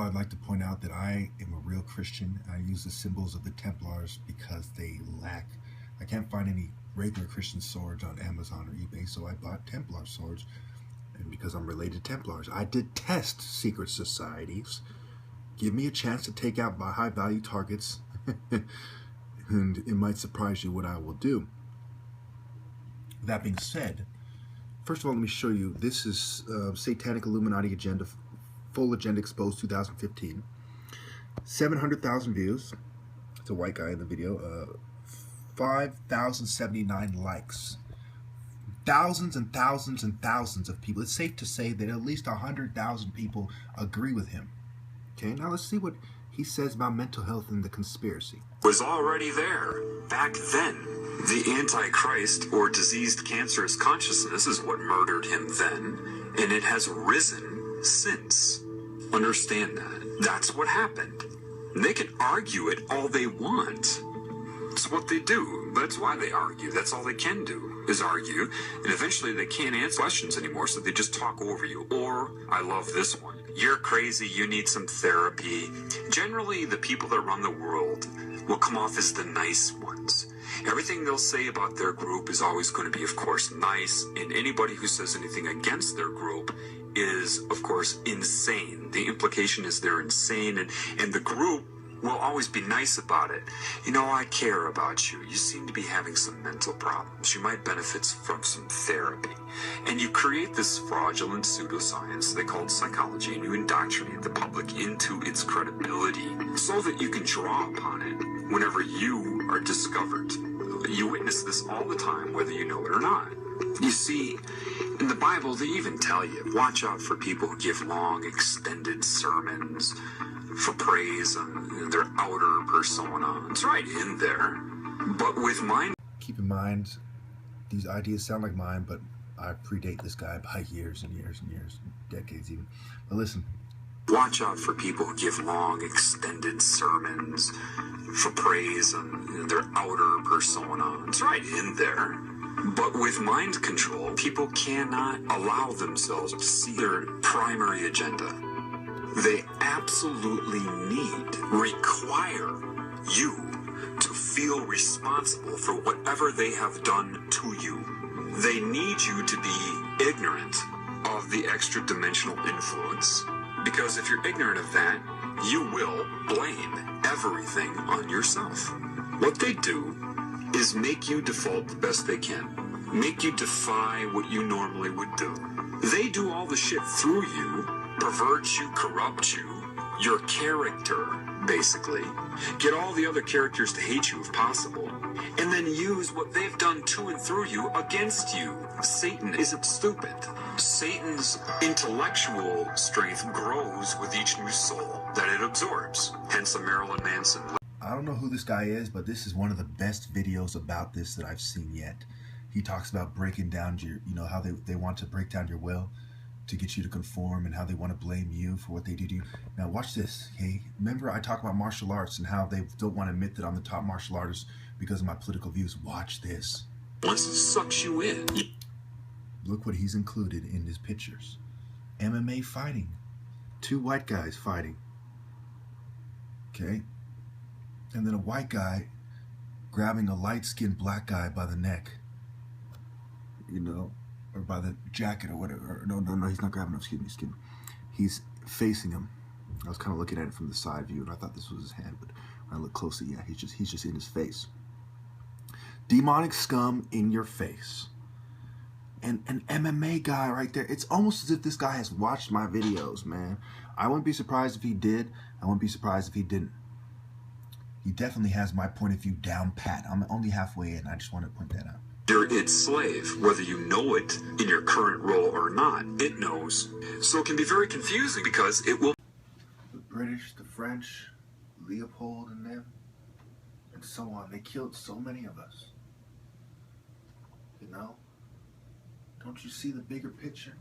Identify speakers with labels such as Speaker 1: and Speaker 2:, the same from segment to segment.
Speaker 1: I'd like to point out that I am a real Christian. I use the symbols of the Templars because I can't find any regular Christian swords on Amazon or eBay, so I bought Templar swords. And because I'm related to Templars, I detest secret societies. Give me a chance to take out my high-value targets, and it might surprise you what I will do. That being said, first of all, let me show you. This is Satanic Illuminati Agenda, Full Agenda Exposed 2015. 700,000 views. It's a white guy in the video. 5,079 likes. Thousands and thousands and thousands of people. It's safe to say that at least 100,000 people agree with him. Okay, now let's see what he says about mental health and the conspiracy.
Speaker 2: Was already there back then. The Antichrist, or diseased cancerous consciousness, is what murdered him then, and it has risen since. Understand that. That's what happened. They can argue it all they want. It's what they do. That's why they argue. That's all they can do, is argue. And eventually they can't answer questions anymore, so they just talk over you. Or, I love this one. You're crazy, you need some therapy. Generally, the people that run the world will come off as the nice ones. Everything they'll say about their group is always going to be, of course, nice. And anybody who says anything against their group is, of course, insane. The implication is they're insane, and the group will always be nice about it. You know, I care about you. You seem to be having some mental problems. You might benefit from some therapy. And you create this fraudulent pseudoscience they call psychology, and you indoctrinate the public into its credibility so that you can draw upon it whenever you are discovered. You witness this all the time, whether you know it or not. You see, in the Bible, they even tell you, watch out for people who give long, extended sermons for praise on their outer persona. It's right in there. But with mine...
Speaker 1: Keep in mind, these ideas sound like mine, but I predate this guy by years and years and years, decades even. But listen.
Speaker 2: Watch out for people who give long, extended sermons for praise on their outer persona. It's right in there. But with mind control, people cannot allow themselves to see their primary agenda. They absolutely require you to feel responsible for whatever they have done to you. They need you to be ignorant of the extra-dimensional influence. Because if you're ignorant of that, you will blame everything on yourself. What they do is make you default the best they can. Make you defy what you normally would do. They do all the shit through you, pervert you, corrupt you, your character, basically. Get all the other characters to hate you if possible, and then use what they've done to and through you against you. Satan isn't stupid. Satan's intellectual strength grows with each new soul that it absorbs. Hence a Marilyn Manson.
Speaker 1: I don't know who this guy is, but this is one of the best videos about this that I've seen yet. He talks about breaking down your, how they want to break down your will to get you to conform, and how they want to blame you for what they do to you. Now watch this, okay? Remember I talk about martial arts and how they don't want to admit that I'm the top martial artist because of my political views. Watch this.
Speaker 2: Once it sucks you in.
Speaker 1: Look what he's included in his pictures. MMA fighting. 2 white guys fighting. Okay? And then a white guy grabbing a light-skinned black guy by the neck. Or by the jacket or whatever. No, he's not grabbing him. Excuse me. He's facing him. I was kind of looking at it from the side view, and I thought this was his hand, but when I look closely, yeah, he's just in his face. Demonic scum in your face. And an MMA guy right there. It's almost as if this guy has watched my videos, man. I wouldn't be surprised if he did. I wouldn't be surprised if he didn't. He definitely has my point of view down pat. I'm only halfway in. I just want to point that out.
Speaker 2: You're its slave, whether you know it in your current role or not. It knows. So it can be very confusing because it will...
Speaker 1: The British, the French, Leopold and them, and so on. They killed so many of us. Don't you see the bigger picture?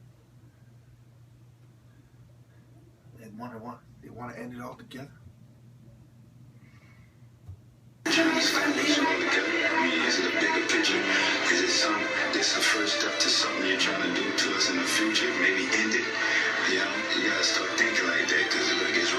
Speaker 1: They want to end it all together.
Speaker 3: Chinese foundation altogether. I mean, is it a bigger picture? Is it this a first step to something you're trying to do to us in the future? Maybe end it? You gotta start thinking like that, because it gets